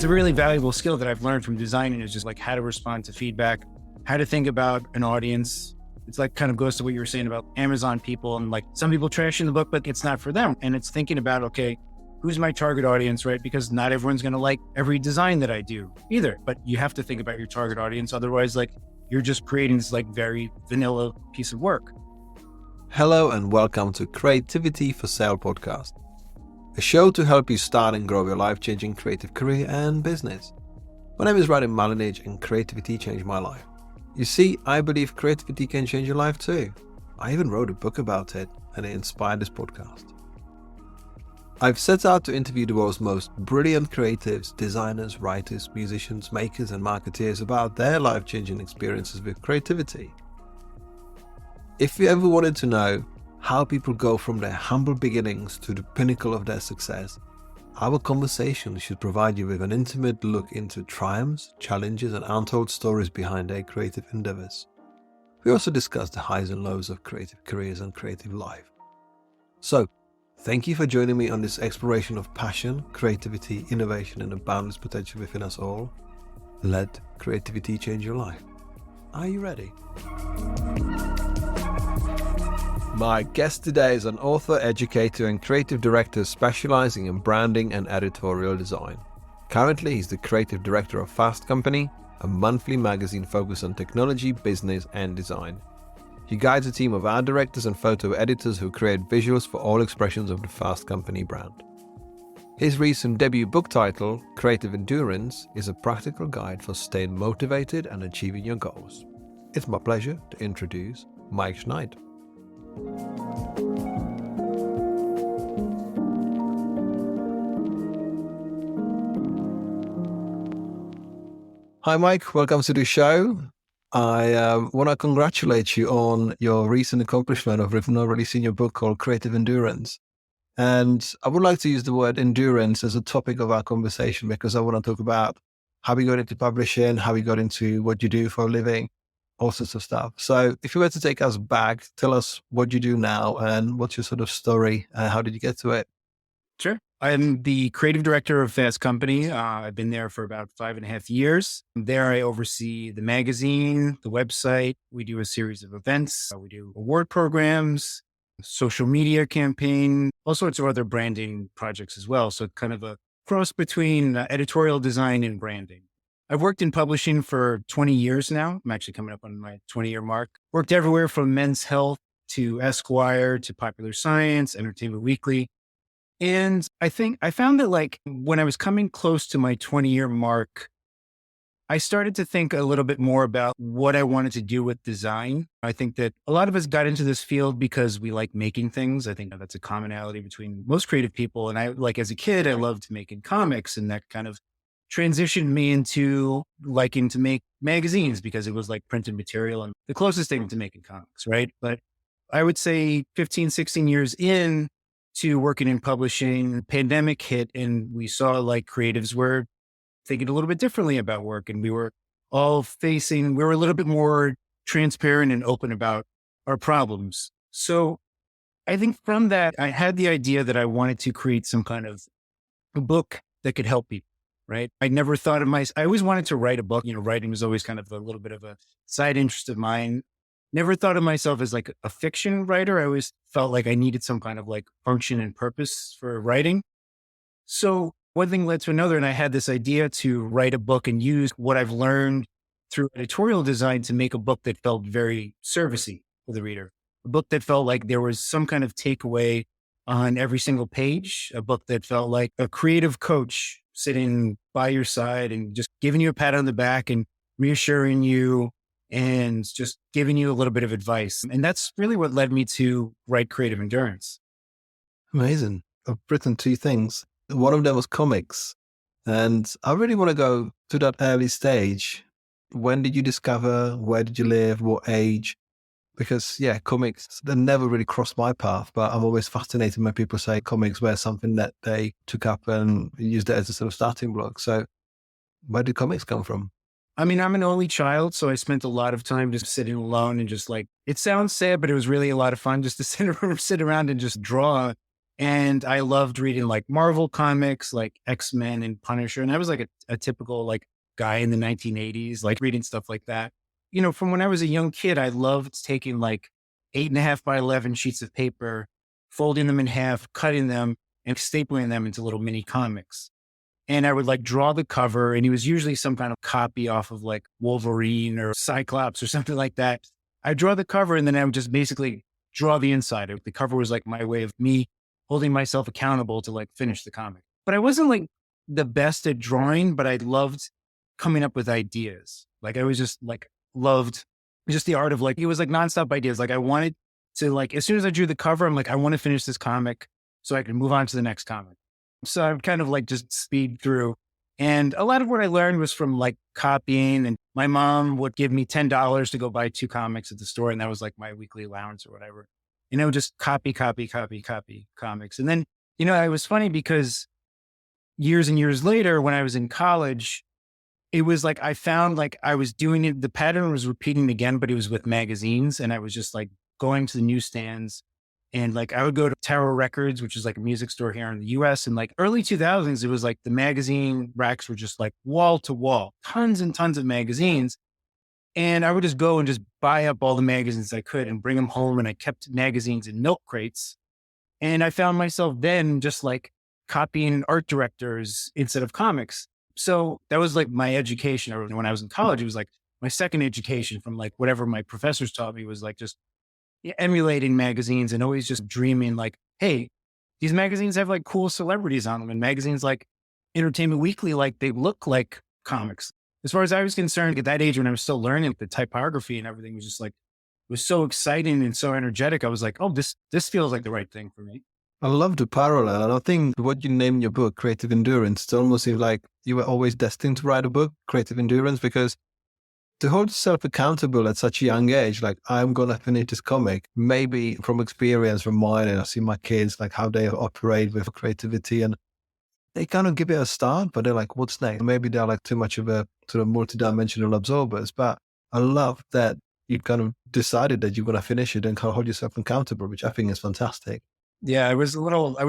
It's a really valuable skill that I've learned from designing, is just like how to respond to feedback, how to think about an audience. It's like kind of goes to what you were saying about Amazon people, and like some people trashing the book, but it's not for them. And it's thinking about, okay, who's my target audience, right? Because not everyone's going to like every design that I do either, but you have to think about your target audience. Otherwise, like you're just creating this like very vanilla piece of work. Hello and welcome to Creativity for Sale podcast, a show to help you start and grow your life-changing creative career and business. My name is Radim Malinage and creativity changed my life. You see, I believe creativity can change your life too. I even wrote a book about it and it inspired this podcast. I've set out to interview the world's most brilliant creatives, designers, writers, musicians, makers and marketeers about their life-changing experiences with creativity. If you ever wanted to know how people go from their humble beginnings to the pinnacle of their success, our conversation should provide you with an intimate look into triumphs, challenges and untold stories behind their creative endeavors. We also discuss the highs and lows of creative careers and creative life. So, thank you for joining me on this exploration of passion, creativity, innovation and the boundless potential within us all. Let creativity change your life. Are you ready? My guest today is an author, educator and creative director specializing in branding and editorial design. Currently, he's the creative director of Fast Company, a monthly magazine focused on technology, business and design. He guides a team of art directors and photo editors who create visuals for all expressions of the Fast Company brand. His recent debut book title, Creative Endurance, is a practical guide for staying motivated and achieving your goals. It's my pleasure to introduce Mike Schnaidt. Hi Mike, welcome to the show. I want to congratulate you on your recent accomplishment of releasing your book called Creative Endurance. And I would like to use the word endurance as a topic of our conversation because I want to talk about how we got into publishing, how we got into what you do for a living, all sorts of stuff. So if you were to take us back, tell us what you do now and what's your sort of story. How did you get to it? Sure. I'm the creative director of Fast Company. I've been there for about 5.5 years. There I oversee the magazine, the website. We do a series of events. We do award programs, social media campaign, all sorts of other branding projects as well. So kind of a cross between editorial design and branding. I've worked in publishing for 20 years now. I'm actually coming up on my 20-year mark. Worked everywhere from Men's Health to Esquire to Popular Science, Entertainment Weekly. And I think I found that like when I was coming close to my 20-year mark, I started to think a little bit more about what I wanted to do with design. I think that a lot of us got into this field because we like making things. I think that's a commonality between most creative people. And I like as a kid, I loved making comics, and that kind of transitioned me into liking to make magazines because it was like printed material and the closest thing to making comics, right? But I would say 15, 16 years in to working in publishing, pandemic hit, and we saw like creatives were thinking a little bit differently about work. And we were we were a little bit more transparent and open about our problems. So I think from that, I had the idea that I wanted to create some kind of a book that could help people. Right. I never thought of I always wanted to write a book. Writing was always kind of a little bit of a side interest of mine. Never thought of myself as like a fiction writer. I always felt like I needed some kind of like function and purpose for writing. So one thing led to another. And I had this idea to write a book and use what I've learned through editorial design to make a book that felt very servicey for the reader. A book that felt like there was some kind of takeaway on every single page. A book that felt like a creative coach sitting by your side and just giving you a pat on the back and reassuring you and just giving you a little bit of advice. And that's really what led me to write Creative Endurance. Amazing. I've written 2 things. One of them was comics. And I really want to go to that early stage. When did you discover? Where did you live? What age? Because comics, they never really crossed my path, but I'm always fascinated when people say comics were something that they took up and used it as a sort of starting block. So where did comics come from? I mean, I'm an only child, so I spent a lot of time just sitting alone and just like, it sounds sad, but it was really a lot of fun just to sit around and just draw And I loved reading like Marvel comics, like X-Men and Punisher. And I was like a typical like guy in the 1980s, like reading stuff like that. From when I was a young kid, I loved taking like 8.5 by 11 sheets of paper, folding them in half, cutting them and stapling them into little mini comics. And I would like draw the cover, and it was usually some kind of copy off of like Wolverine or Cyclops or something like that. I draw the cover, and then I would just basically draw the inside. The cover was like my way of me holding myself accountable to like finish the comic. But I wasn't like the best at drawing, but I loved coming up with ideas. Like I was just like loved just the art of like, it was like nonstop ideas. Like I wanted to like, as soon as I drew the cover, I'm like, I want to finish this comic so I can move on to the next comic. So I would kind of like just speed through. And a lot of what I learned was from like copying. And my mom would give me $10 to go buy 2 comics at the store. And that was like my weekly allowance or whatever. And I would just copy comics. And then, it was funny because years and years later, when I was in college, it was like I found like I was doing it. The pattern was repeating again, but it was with magazines. And I was just like going to the newsstands. And like I would go to Tower Records, which is like a music store here in the US. And like early 2000s, it was like the magazine racks were just like wall to wall, tons and tons of magazines. And I would just go and just buy up all the magazines I could and bring them home. And I kept magazines in milk crates. And I found myself then just like copying art directors instead of comics. So that was like my education. Or when I was in college, it was like my second education from like whatever my professors taught me was like just emulating magazines and always just dreaming like, hey, these magazines have like cool celebrities on them, and magazines like Entertainment Weekly, like they look like comics. As far as I was concerned at that age, when I was still learning the typography and everything was just like, it was so exciting and so energetic. I was like, oh, this feels like the right thing for me. I love the parallel. And I think what you named your book, Creative Endurance, it almost seems like you were always destined to write a book, Creative Endurance, because to hold yourself accountable at such a young age, like I'm going to finish this comic, maybe from experience from mine, and I see my kids, like how they operate with creativity, and they kind of give it a start, but they're like, what's next? Maybe they're like too much of a sort of multidimensional absorbers, but I love that you kind of decided that you're going to finish it and kind of hold yourself accountable, which I think is fantastic. Yeah, I was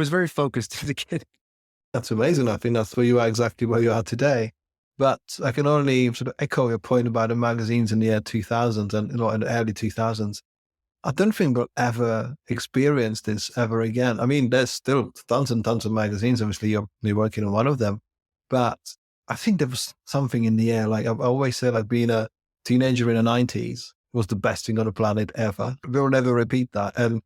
very focused as a kid. That's amazing. I think that's where you are, exactly where you are today. But I can only sort of echo your point about the magazines in the year 2000 and in the early 2000s. I don't think we'll ever experience this ever again. I mean, there's still tons and tons of magazines. Obviously, you're working on one of them. But I think there was something in the air. Like I always say, like being a teenager in the 90s was the best thing on the planet ever. We'll never repeat that. And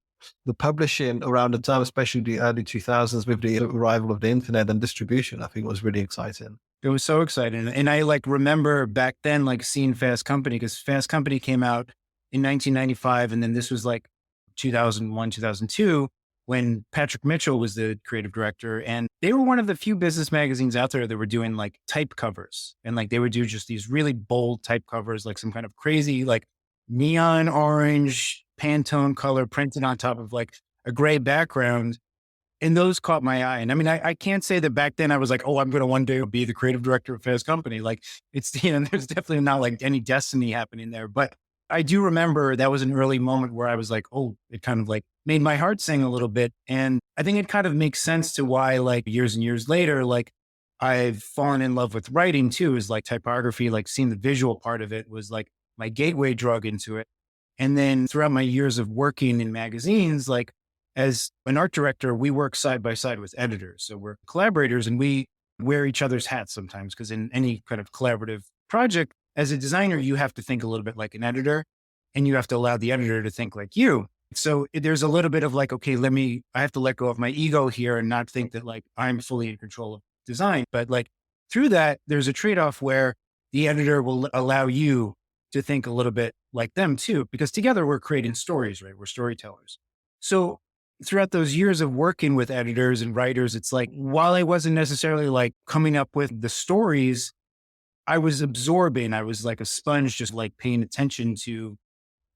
the publishing around the time, especially the early 2000s with the arrival of the internet and distribution, I think was really exciting. It was so exciting. And I like remember back then, like seeing Fast Company, because Fast Company came out in 1995. And then this was like 2001, 2002, when Patrick Mitchell was the creative director. And they were one of the few business magazines out there that were doing like type covers. And like they would do just these really bold type covers, like some kind of crazy, like neon orange Pantone color printed on top of like a gray background. And those caught my eye. And I mean, I can't say that back then I was like, oh, I'm going to one day be the creative director of Fast Company. Like it's, there's definitely not like any destiny happening there. But I do remember that was an early moment where I was like, oh, it kind of like made my heart sing a little bit. And I think it kind of makes sense to why like years and years later, like I've fallen in love with writing too, is like typography, like seeing the visual part of it was like my gateway drug into it. And then throughout my years of working in magazines, like as an art director, we work side by side with editors. So we're collaborators and we wear each other's hats sometimes, because in any kind of collaborative project, as a designer, you have to think a little bit like an editor and you have to allow the editor to think like you. So there's a little bit of like, okay, I have to let go of my ego here and not think that like I'm fully in control of design. But like through that, there's a trade-off where the editor will allow you to think a little bit like them too, because together we're creating stories, right? We're storytellers. So throughout those years of working with editors and writers, it's like, while I wasn't necessarily like coming up with the stories, I was absorbing, I was like a sponge, just like paying attention to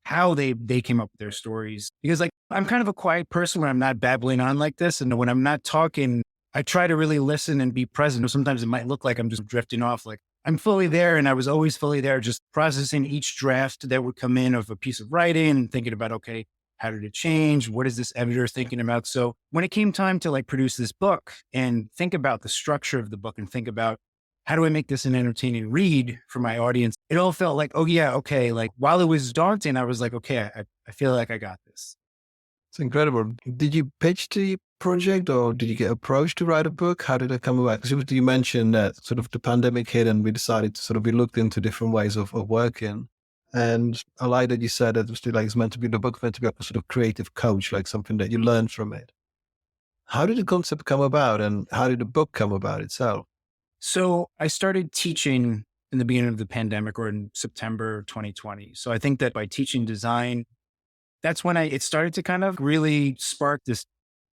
how they came up with their stories. Because like, I'm kind of a quiet person when I'm not babbling on like this. And when I'm not talking, I try to really listen and be present. Sometimes it might look like I'm just drifting off. Like I'm fully there, and I was always fully there, just processing each draft that would come in of a piece of writing and thinking about, okay, How did it change? What is this editor thinking about? So when it came time to like produce this book and think about the structure of the book and think about how do I make this an entertaining read for my audience? It all felt like, oh yeah, okay. Like while it was daunting, I was like, okay, I feel like I got this. It's incredible. Did you pitch the project or did you get approached to write a book? How did it come about? Because you mentioned that sort of the pandemic hit and we decided to sort of, we looked into different ways of working. And I like that you said that it was still like, it's meant to be, the book meant to be a sort of creative coach, like something that you learn from it. How did the concept come about and how did the book come about itself? So I started teaching in the beginning of the pandemic or in September 2020. So I think that by teaching design, that's when it started to kind of really spark this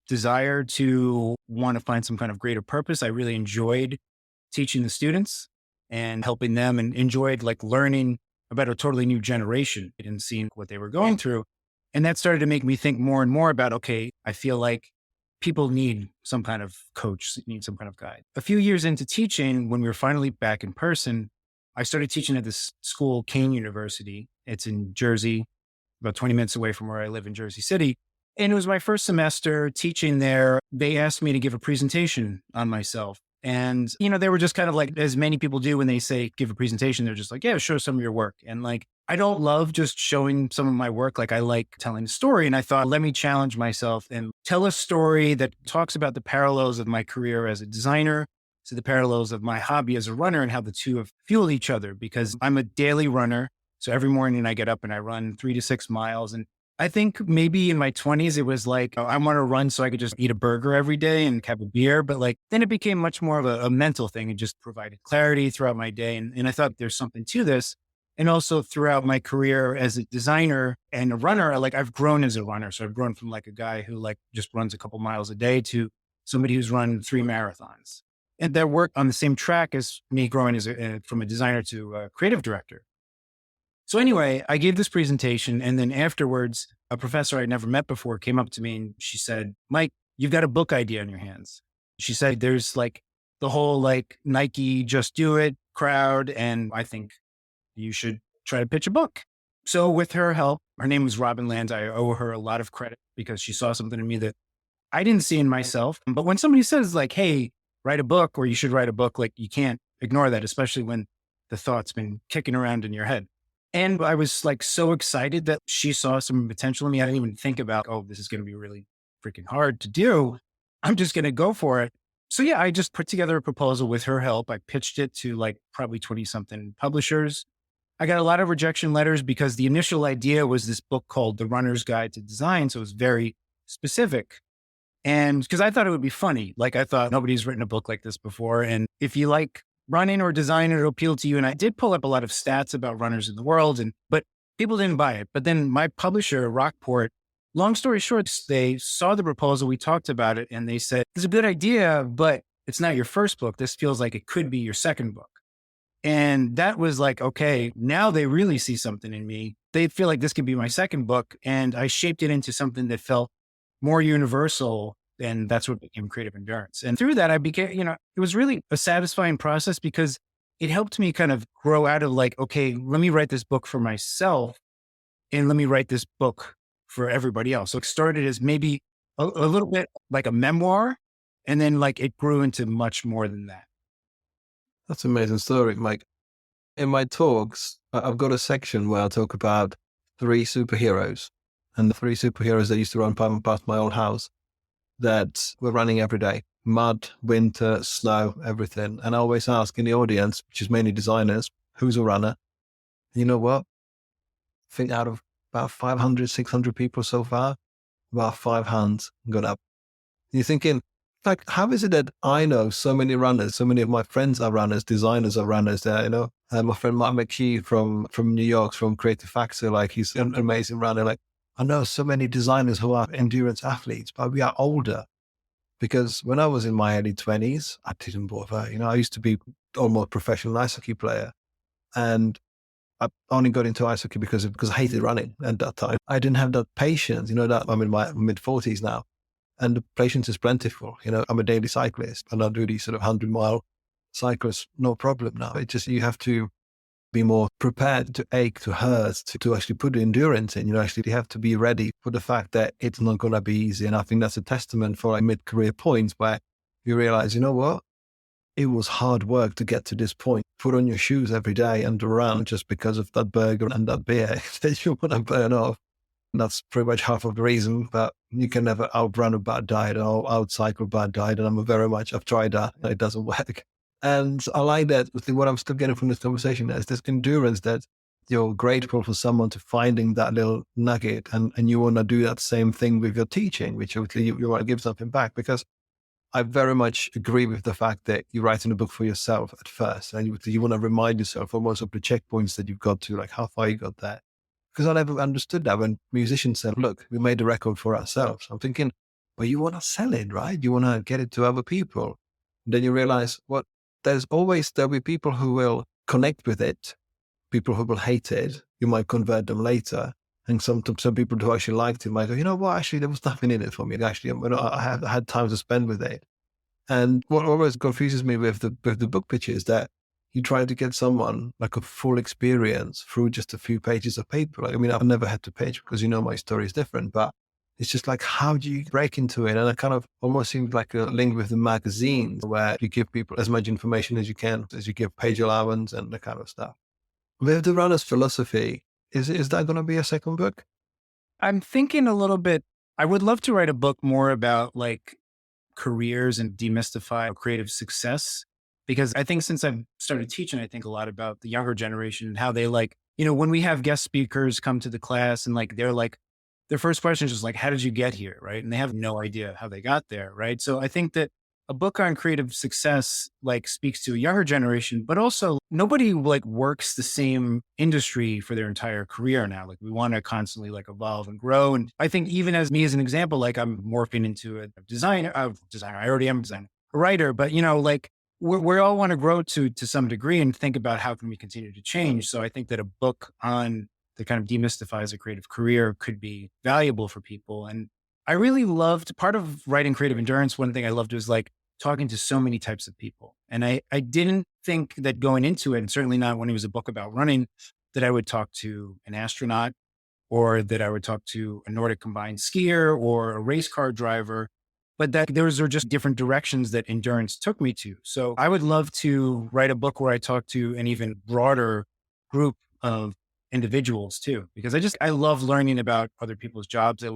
desire to want to find some kind of greater purpose. I really enjoyed teaching the students and helping them and enjoyed like learning about a totally new generation and seeing what they were going through. And that started to make me think more and more about, okay, I feel like people need some kind of coach, need some kind of guide. A few years into teaching, when we were finally back in person, I started teaching at this school, Kane University. It's in Jersey, about 20 minutes away from where I live in Jersey City. And it was my first semester teaching there. They asked me to give a presentation on myself. And, they were just kind of like, as many people do when they say give a presentation, they're just like, yeah, show some of your work. And like, I don't love just showing some of my work. Like I like telling a story. And I thought, let me challenge myself and tell a story that talks about the parallels of my career as a designer to the parallels of my hobby as a runner and how the two have fueled each other because I'm a daily runner. So every morning I get up and I run 3 to 6 miles. And I think maybe in my 20s, it was like, oh, I want to run so I could just eat a burger every day and have a beer. But like, then it became much more of a mental thing and just provided clarity throughout my day. And I thought there's something to this. And also throughout my career as a designer and a runner, I've grown as a runner. So I've grown from like a guy who like just runs a couple miles a day to somebody who's run 3 marathons. And that worked on the same track as me growing from a designer to a creative director. So anyway, I gave this presentation and then afterwards, a professor I'd never met before came up to me and she said, Mike, you've got a book idea on your hands. She said, there's like the whole like Nike just do it crowd. And I think you should try to pitch a book. So with her help, her name was Robin Land. I owe her a lot of credit because she saw something in me that I didn't see in myself. But when somebody says like, hey, write a book or you should write a book, like you can't ignore that, especially when the thought's been kicking around in your head. And I was like so excited that she saw some potential in me. I didn't even think about, oh, this is going to be really freaking hard to do. I'm just going to go for it. So yeah, I just put together a proposal with her help. I pitched it to like probably 20 something publishers. I got a lot of rejection letters because the initial idea was this book called The Runner's Guide to Design. So it was very specific. And because I thought it would be funny, like I thought nobody's written a book like this before. And if you like running or design, it'll appeal to you. And I did pull up a lot of stats about runners in the world, but people didn't buy it. But then my publisher, Rockport, long story short, they saw the proposal, we talked about it, and they said, it's a good idea, but it's not your first book. This feels like it could be your second book. And that was like, okay, now they really see something in me. They feel like this could be my second book. And I shaped it into something that felt more universal. And that's what became Creative Endurance. And through that, I became, it was really a satisfying process because it helped me kind of grow out of like, okay, let me write this book for myself and let me write this book for everybody else. So it started as maybe a little bit like a memoir. And then like it grew into much more than that. That's an amazing story, Mike. In my talks, I've got a section where I talk about 3 superheroes and the 3 superheroes that used to run past my old house that were running every day: mud, winter, snow, everything. And I always ask in the audience, which is mainly designers, who's a runner? And you know what? I think out of about 500, 600 people so far, about 5 hands got up. And you're thinking, like, how is it that I know so many runners? So many of my friends are runners, designers are runners there, my friend Mark McKee from New York, from Creative Factor, like he's an amazing runner. Like, I know so many designers who are endurance athletes, but we are older. Because when I was in my early 20s, I didn't bother. I used to be almost professional ice hockey player. And I only got into ice hockey because I hated running at that time. I didn't have that patience, that I'm in my mid 40s now. And the patience is plentiful. I'm a daily cyclist and I do these sort of 100-mile cycles, no problem now. It's just, you have to be more prepared to ache, to hurt, to actually put the endurance in. Actually you have to be ready for the fact that it's not going to be easy. And I think that's a testament for like mid-career points where you realize, you know what? It was hard work to get to this point. Put on your shoes every day and run just because of that burger and that beer that you want to burn off. And that's pretty much half of the reason, but you can never outrun a bad diet or outcycle bad diet. And I've tried that. It doesn't work. And I like that. What I'm still getting from this conversation is this endurance that you're grateful for someone to finding that little nugget, and you want to do that same thing with your teaching, which obviously you want to give something back. Because I very much agree with the fact that you're writing a book for yourself at first, and you want to remind yourself almost of the checkpoints that you've got to, like how far you got there. Because I never understood that when musicians said, look, we made the record for ourselves. I'm thinking, well, you want to sell it, right? You want to get it to other people. And then you realize, well, there'll be people who will connect with it, people who will hate it. You might convert them later. And some people who actually liked it might go, you know what, actually, there was nothing in it for me. Actually, I had time to spend with it. And what always confuses me with the book pitch is that you try to get someone like a full experience through just a few pages of paper. Like, I mean, I've never had to pitch because, my story is different, but it's just like, how do you break into it? And it kind of almost seems like a link with the magazines where you give people as much information as you can, as you give page allowance and that kind of stuff. With the runner's philosophy, is that going to be a second book? I'm thinking a little bit, I would love to write a book more about like careers and demystify creative success. Because I think since I've started teaching, I think a lot about the younger generation and how they like, when we have guest speakers come to the class and like, they're like, their first question is just like, how did you get here? Right. And they have no idea how they got there. Right. So I think that a book on creative success like speaks to a younger generation, but also nobody like works the same industry for their entire career now. Like we want to constantly like evolve and grow. And I think even as me as an example, like I'm morphing into a designer. I already am a designer, a writer, but like we all want to grow to some degree and think about how can we continue to change. So I think that a book on that kind of demystifies a creative career could be valuable for people. And I really loved part of writing Creative Endurance. One thing I loved was like talking to so many types of people. And I didn't think that going into it, and certainly not when it was a book about running, that I would talk to an astronaut or that I would talk to a Nordic combined skier or a race car driver, but that those are just different directions that endurance took me to. So I would love to write a book where I talk to an even broader group of individuals too, because I love learning about other people's jobs. I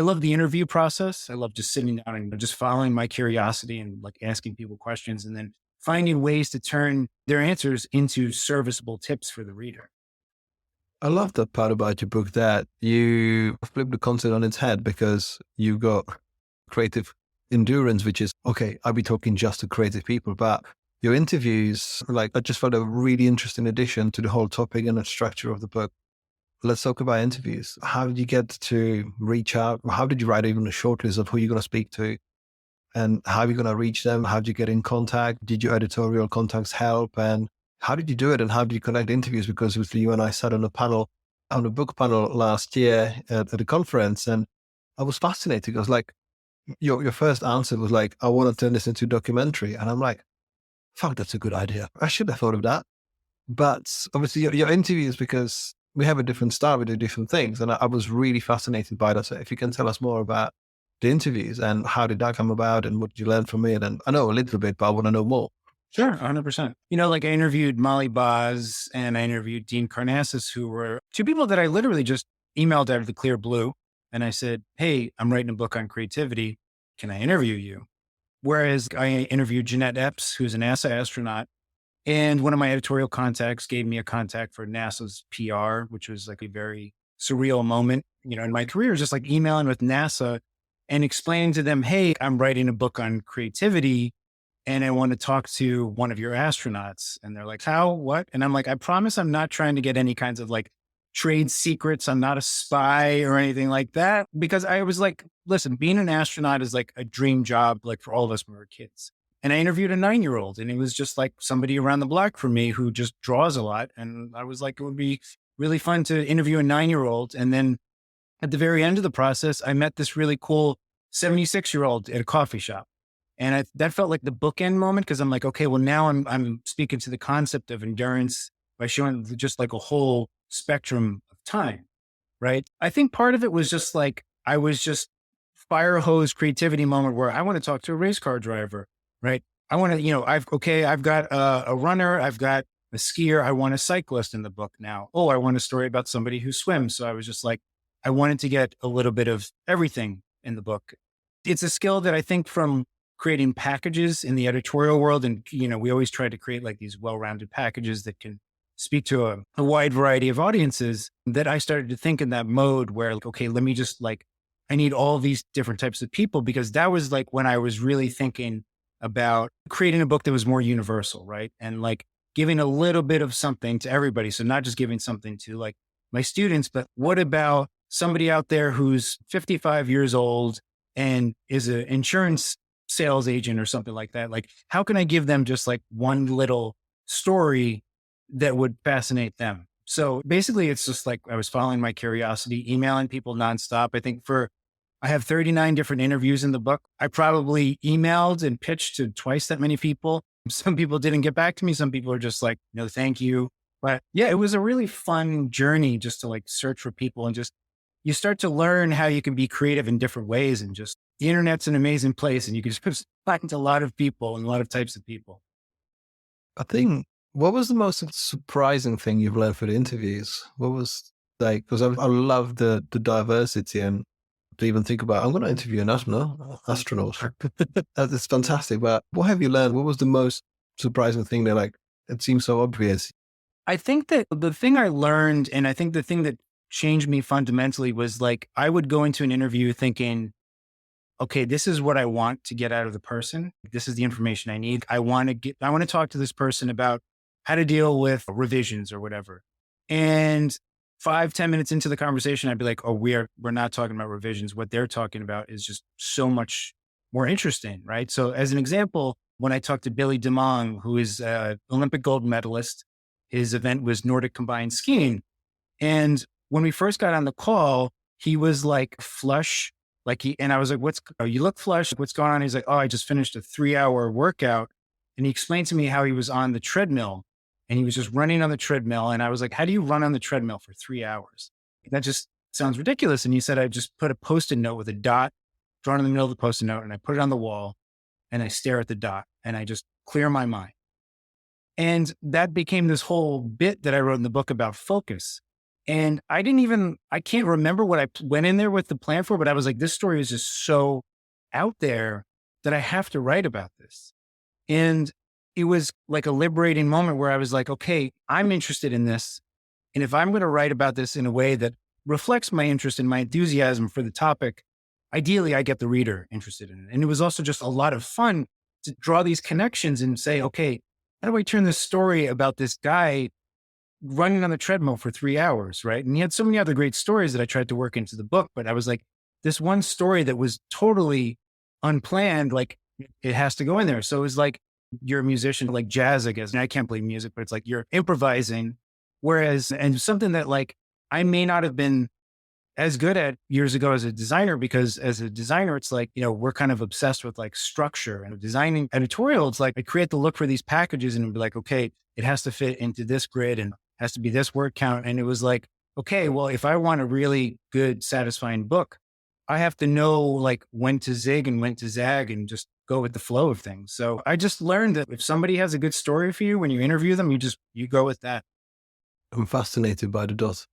love the interview process. I love just sitting down and just following my curiosity and like asking people questions and then finding ways to turn their answers into serviceable tips for the reader. I love that part about your book that you flip the concept on its head, because you got creative endurance, which is, okay, I'll be talking just to creative people, but your interviews, like, I just found a really interesting addition to the whole topic and the structure of the book. Let's talk about interviews. How did you get to reach out? How did you write even a short list of who you're going to speak to? And how are you going to reach them? How did you get in contact? Did your editorial contacts help? And how did you do it? And how did you connect interviews? Because obviously you and I sat on a book panel last year at a conference, and I was fascinated. I was like, your first answer was like, I want to turn this into a documentary. And I'm like, fuck, that's a good idea. I should have thought of that. But obviously your interviews, because we have a different style, we do different things. And I was really fascinated by that. So if you can tell us more about the interviews and how did that come about and what did you learn from it? And I know a little bit, but I want to know more. Sure, 100%. Like I interviewed Molly Boz and I interviewed Dean Karnassus, who were two people that I literally just emailed out of the clear blue. And I said, hey, I'm writing a book on creativity. Can I interview you? Whereas I interviewed Jeanette Epps, who's a NASA astronaut. And one of my editorial contacts gave me a contact for NASA's PR, which was like a very surreal moment, in my career, just like emailing with NASA and explaining to them, hey, I'm writing a book on creativity and I want to talk to one of your astronauts. And they're like, how, what? And I'm like, I promise I'm not trying to get any kinds of like trade secrets. I'm not a spy or anything like that. Because I was like, listen, being an astronaut is like a dream job, like for all of us when we were kids. And I interviewed a 9-year-old and it was just like somebody around the block for me who just draws a lot. And I was like, it would be really fun to interview a 9-year-old. And then at the very end of the process, I met this really cool 76-year-old at a coffee shop. And that felt like the bookend moment, because I'm like, okay, well now I'm speaking to the concept of endurance by showing just like a whole spectrum of time. Right. I think part of it was just like, I was just fire hose creativity moment where I want to talk to a race car driver. Right. I want to, I've got a runner, I've got a skier, I want a cyclist in the book now. Oh, I want a story about somebody who swims. So I was just like, I wanted to get a little bit of everything in the book. It's a skill that I think from creating packages in the editorial world. And, we always try to create like these well-rounded packages that can speak to a wide variety of audiences, that I started to think in that mode where like, okay, let me just like, I need all these different types of people, because that was like when I was really thinking about creating a book that was more universal, right? And like giving a little bit of something to everybody. So not just giving something to like my students, but what about somebody out there who's 55 years old and is an insurance sales agent or something like that? Like, how can I give them just like one little story that would fascinate them? So basically it's just like I was following my curiosity, emailing people nonstop. I have 39 different interviews in the book. I probably emailed and pitched to twice that many people. Some people didn't get back to me. Some people are just like, no, thank you. But yeah, it was a really fun journey just to like search for people, and just, you start to learn how you can be creative in different ways. And just the internet's an amazing place, and you can just find a lot of people and a lot of types of people. I think, what was the most surprising thing you've learned for the interviews? What was like, because I love the diversity, and to even think about, I'm going to interview an astronaut. That's fantastic. But what have you learned? What was the most surprising thing that like, it seems so obvious? I think that the thing I learned, and I think the thing that changed me fundamentally, was like, I would go into an interview thinking, okay, this is what I want to get out of the person. This is the information I need. I want to talk to this person about how to deal with revisions or whatever. And 5-10 minutes into the conversation, I'd be like, oh, we're not talking about revisions. What they're talking about is just so much more interesting. Right. So as an example, when I talked to Billy DeMong, who is an Olympic gold medalist, his event was Nordic combined skiing. And when we first got on the call, he was like flush. And I was like, you look flush. What's going on? He's like, oh, I just finished a 3-hour workout. And he explained to me how he was on the treadmill, and he was just running on the treadmill. And I was like, how do you run on the treadmill for 3 hours? That just sounds ridiculous. And he said, I just put a Post-it note with a dot drawn in the middle of the Post-it note, and I put it on the wall, and I stare at the dot, and I just clear my mind. And that became this whole bit that I wrote in the book about focus. And I can't remember what I went in there with the plan for, but I was like, this story is just so out there that I have to write about this. And it was like a liberating moment where I was like, okay, I'm interested in this. And if I'm going to write about this in a way that reflects my interest and my enthusiasm for the topic, ideally I get the reader interested in it. And it was also just a lot of fun to draw these connections and say, okay, how do I turn this story about this guy running on the treadmill for 3 hours, right? And he had so many other great stories that I tried to work into the book, but I was like, this one story that was totally unplanned, like it has to go in there. So it was like, you're a musician, like jazz, I guess. And I can't play music, but it's like you're improvising. And something that like I may not have been as good at years ago as a designer, because as a designer, it's like, we're kind of obsessed with like structure, and designing editorial. It's like I create the look for these packages and it'd be like, okay, it has to fit into this grid and has to be this word count. And it was like, okay, well, if I want a really good, satisfying book, I have to know like when to zig and when to zag and just go with the flow of things. So I just learned that if somebody has a good story for you, when you interview them, you go with that. I'm fascinated by the dot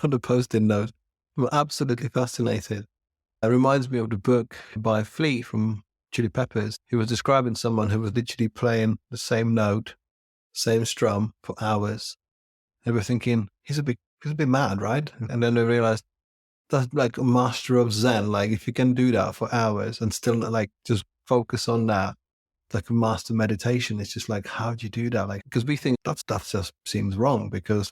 on the Post-it note. I'm absolutely fascinated. It reminds me of the book by Flea from Chili Peppers. He was describing someone who was literally playing the same note, same strum for hours. They were thinking, he's a bit mad, right? And then they realized that's like a master of Zen. Like if you can do that for hours and still like just focus on that, like a master meditation, it's just like, how do you do that? Like, because we think that stuff just seems wrong, because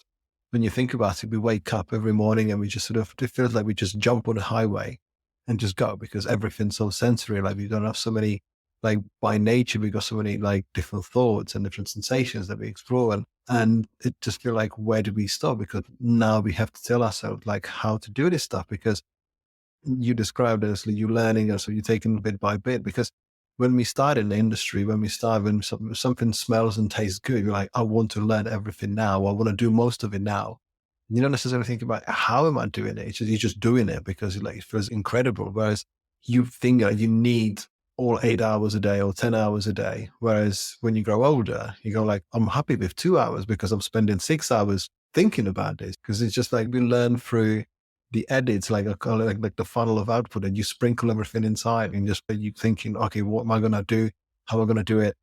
when you think about it, we wake up every morning and we just it feels like we just jump on the highway and just go, because everything's so sensory. Like we don't have so many, like by nature, we got so many like different thoughts and different sensations that we explore. And it just feel like, where do we stop? Because now we have to tell ourselves like how to do this stuff, because you described it as you're learning, and so you're taking bit by bit, because when we start in the industry, when something smells and tastes good, you're like, I want to learn everything now. I want to do most of it now. You don't necessarily think about how am I doing it. You're just doing it because it feels incredible. Whereas you think you need all 8 hours a day or 10 hours a day. Whereas when you grow older, you go like, I'm happy with 2 hours because I'm spending 6 hours thinking about this. Because it's just like we learn through the edits, like the funnel of output, and you sprinkle everything inside and just you thinking, okay, what am I going to do? How am I going to do it?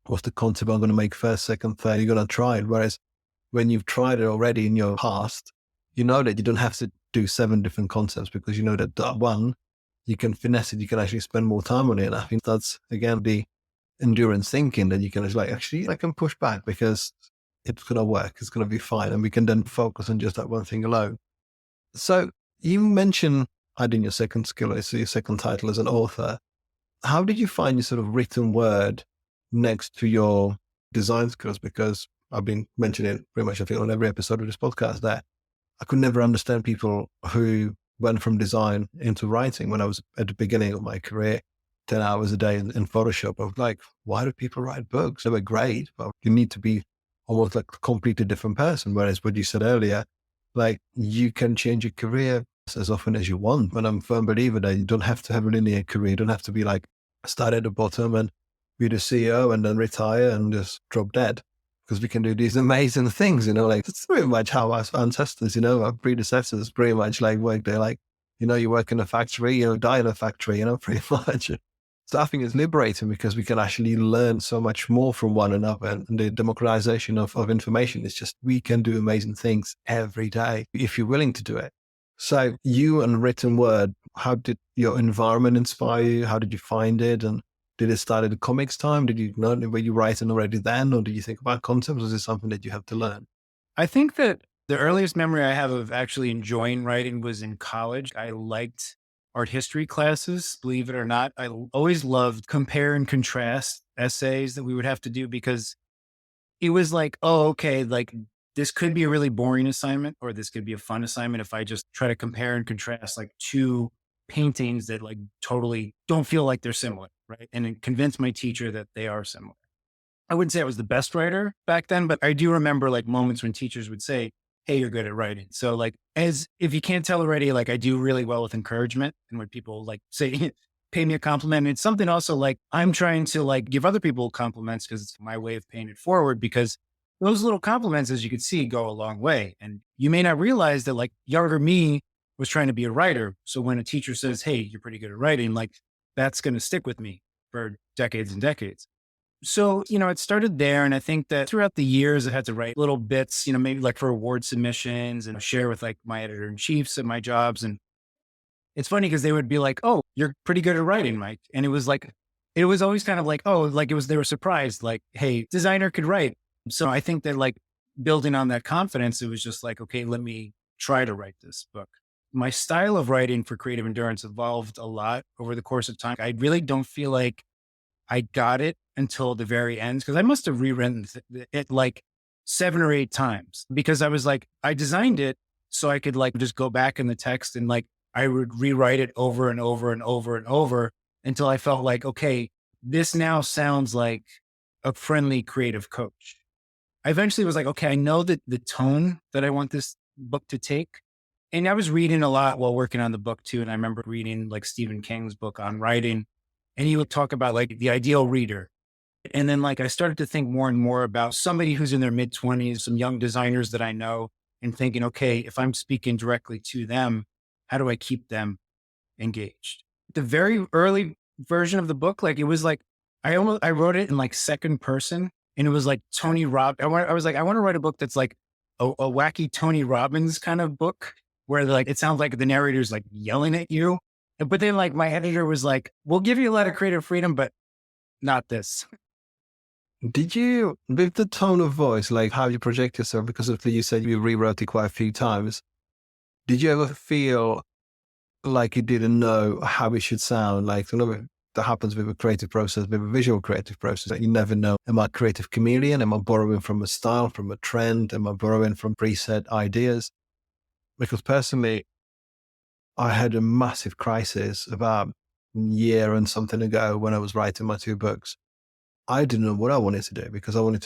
What's the concept I'm going to make first, second, third? You're going to try it. Whereas when you've tried it already in your past, you know that you don't have to do 7 different concepts because you know that one, you can finesse it. You can actually spend more time on it. And I think that's, again, the endurance thinking that you can actually, I can push back because it's going to work. It's going to be fine. And we can then focus on just that one thing alone. So you mentioned adding your second skill, so your second title as an author. How did you find your sort of written word next to your design skills? Because I've been mentioning it pretty much, I think, on every episode of this podcast that I could never understand people who went from design into writing when I was at the beginning of my career, 10 hours a day in Photoshop. I was like, why do people write books? They were great, but you need to be almost like a completely different person. Whereas what you said earlier, like you can change your career as often as you want. And I'm a firm believer that you don't have to have a linear career. You don't have to be like start at the bottom and be the CEO and then retire and just drop dead. Because we can do these amazing things, like it's pretty much how our ancestors, our predecessors pretty much like work. They're like, you work in a factory, die in a factory, pretty much. So I think it's liberating because we can actually learn so much more from one another, and the democratization of information is just, we can do amazing things every day if you're willing to do it. So you and written word, how did your environment inspire you? How did you find it? And did it start at the comics time? Did you know, were you writing already then? Or did you think about concepts? Was it something that you have to learn? I think that the earliest memory I have of actually enjoying writing was in college. I liked art history classes, believe it or not. I always loved compare and contrast essays that we would have to do because it was like, oh, okay, like this could be a really boring assignment or this could be a fun assignment if I just try to compare and contrast like two paintings that like totally don't feel like they're similar, right? And then convince my teacher that they are similar. I wouldn't say I was the best writer back then, but I do remember like moments when teachers would say, hey, you're good at writing. So like, as if you can't tell already, like I do really well with encouragement, and when people like say, pay me a compliment, it's something also like I'm trying to like give other people compliments because it's my way of paying it forward, because those little compliments, as you can see, go a long way. And you may not realize that like younger me was trying to be a writer. So when a teacher says, hey, you're pretty good at writing, like that's going to stick with me for decades and decades. So, it started there. And I think that throughout the years, I had to write little bits, maybe like for award submissions and share with like my editor in chiefs at my jobs. And it's funny because they would be like, oh, you're pretty good at writing, Mike. And it was always kind of like, oh, like they were surprised, like, hey, designer could write. So I think that like building on that confidence, it was just like, okay, let me try to write this book. My style of writing for creative endurance evolved a lot over the course of time. I really don't feel like I got it until the very end, because I must have rewritten it like 7 or 8 times, because I was like, I designed it so I could like just go back in the text and like I would rewrite it over and over and over and over until I felt like, okay, this now sounds like a friendly creative coach. I eventually was like, okay, I know that the tone that I want this book to take. And I was reading a lot while working on the book too. And I remember reading like Stephen King's book on writing, and he would talk about like the ideal reader. And then like I started to think more and more about somebody who's in their mid-20s, some young designers that I know, and thinking, okay, if I'm speaking directly to them, how do I keep them engaged? The very early version of the book, like it was like, I wrote it in like second person, and it was like Tony I was like, I want to write a book that's like a wacky Tony Robbins kind of book where like, it sounds like the narrator's like yelling at you. But then like my editor was like, we'll give you a lot of creative freedom, but not this. Did you, with the tone of voice, like how you project yourself, because of you said you rewrote it quite a few times, did you ever feel like you didn't know how it should sound? Like, that happens with a creative process, with a visual creative process, that you never know, am I a creative chameleon? Am I borrowing from a style, from a trend? Am I borrowing from preset ideas? Because personally, I had a massive crisis about year and something ago when I was writing my 2 books, I didn't know what I wanted to do because I wanted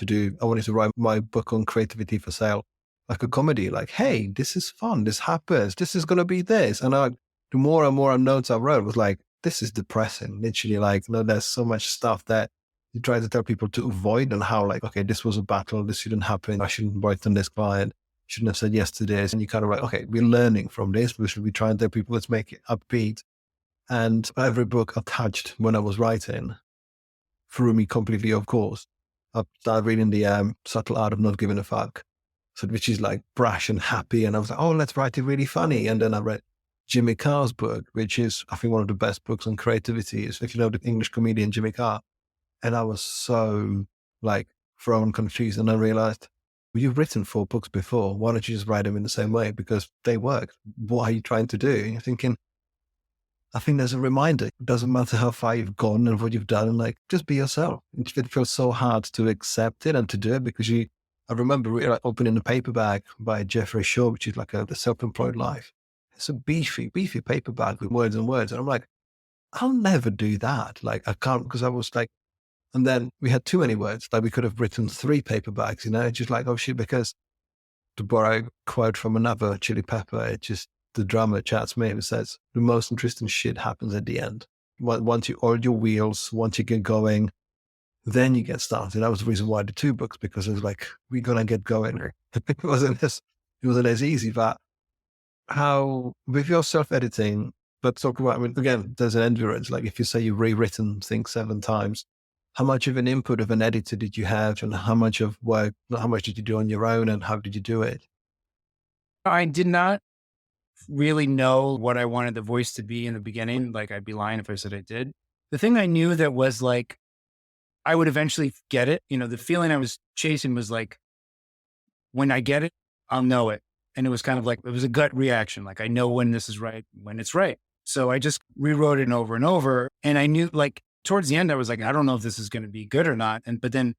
to write my book on creativity for sale, like a comedy, like, hey, this is fun. This happens. This is going to be this. And the more and more notes I wrote was like, this is depressing. Literally, like, there's so much stuff that you try to tell people to avoid, and how, like, okay, this was a battle. This shouldn't happen. I shouldn't write on this client. Shouldn't have said yes to this. And you kind of like, okay, we're learning from this. We should be trying to tell people, let's make it upbeat. And every book attached when I was writing threw me completely off course. I started reading the Subtle Art of Not Giving a Fuck, so, which is like brash and happy. And I was like, oh, let's write it really funny. And then I read Jimmy Carr's book, which is, I think, one of the best books on creativity. Is, if you know the English comedian Jimmy Carr. And I was so like thrown confused. And I realized, well, you've written 4 books before. Why don't you just write them in the same way? Because they work. What are you trying to do? And you're thinking, I think there's a reminder. It doesn't matter how far you've gone and what you've done, and like, just be yourself. It feels so hard to accept it and to do it because I remember like opening a paperback by Jeffrey Shaw, which is like the Self-Employed Life. It's a beefy paperback with words and words. And I'm like, I'll never do that. Like, I can't, because I was like, and then we had too many words. Like, we could have written 3 paperbacks, just like, oh shit, because to borrow a quote from another Chili Pepper, the drummer chats me and says, the most interesting shit happens at the end. Once you oil your wheels, once you get going, then you get started. That was the reason why I did 2 books, because it was like, we're going to get going. It wasn't as easy, but how, with your self-editing, let's talk about, I mean, again, there's an endurance. Like, if you say you've rewritten things 7 times, how much of an input of an editor did you have, and how much did you do on your own, and how did you do it? I did not really know what I wanted the voice to be in the beginning. Like, I'd be lying if I said I did. The thing I knew that was like, I would eventually get it. The feeling I was chasing was like, when I get it, I'll know it. And it was kind of like, it was a gut reaction. Like, I know when this is right, when it's right. So I just rewrote it over and over. And I knew, like, towards the end, I was like, I don't know if this is going to be good or not. But then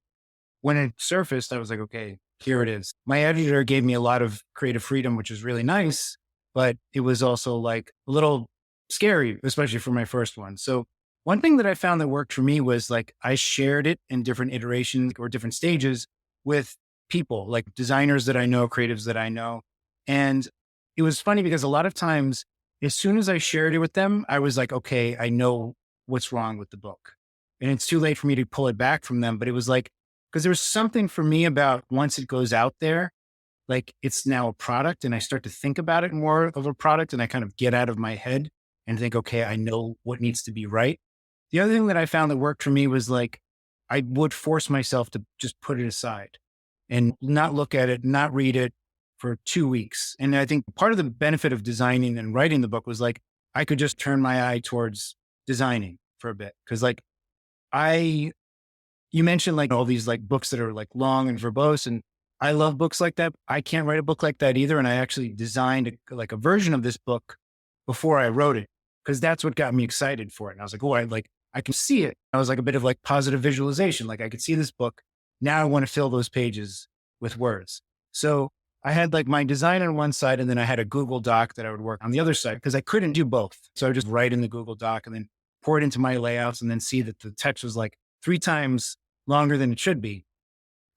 when it surfaced, I was like, okay, here it is. My editor gave me a lot of creative freedom, which was really nice, but it was also like a little scary, especially for my first one. So one thing that I found that worked for me was like, I shared it in different iterations or different stages with people, like designers that I know, creatives that I know. And it was funny because a lot of times, as soon as I shared it with them, I was like, okay, I know what's wrong with the book. And it's too late for me to pull it back from them. But it was like, because there was something for me about once it goes out there, like, it's now a product, and I start to think about it more of a product, and I kind of get out of my head and think, okay, I know what needs to be right. The other thing that I found that worked for me was like, I would force myself to just put it aside and not look at it, not read it for 2 weeks. And I think part of the benefit of designing and writing the book was like, I could just turn my eye towards designing for a bit. Cause like, you mentioned like all these like books that are like long and verbose, and I love books like that. I can't write a book like that either. And I actually designed like a version of this book before I wrote it, because that's what got me excited for it. And I was like, oh, I can see it. I was like a bit of like positive visualization. Like, I could see this book. Now I want to fill those pages with words. So I had like my design on one side, and then I had a Google Doc that I would work on the other side, because I couldn't do both. So I would just write in the Google Doc and then pour it into my layouts, and then see that the text was like 3 times longer than it should be.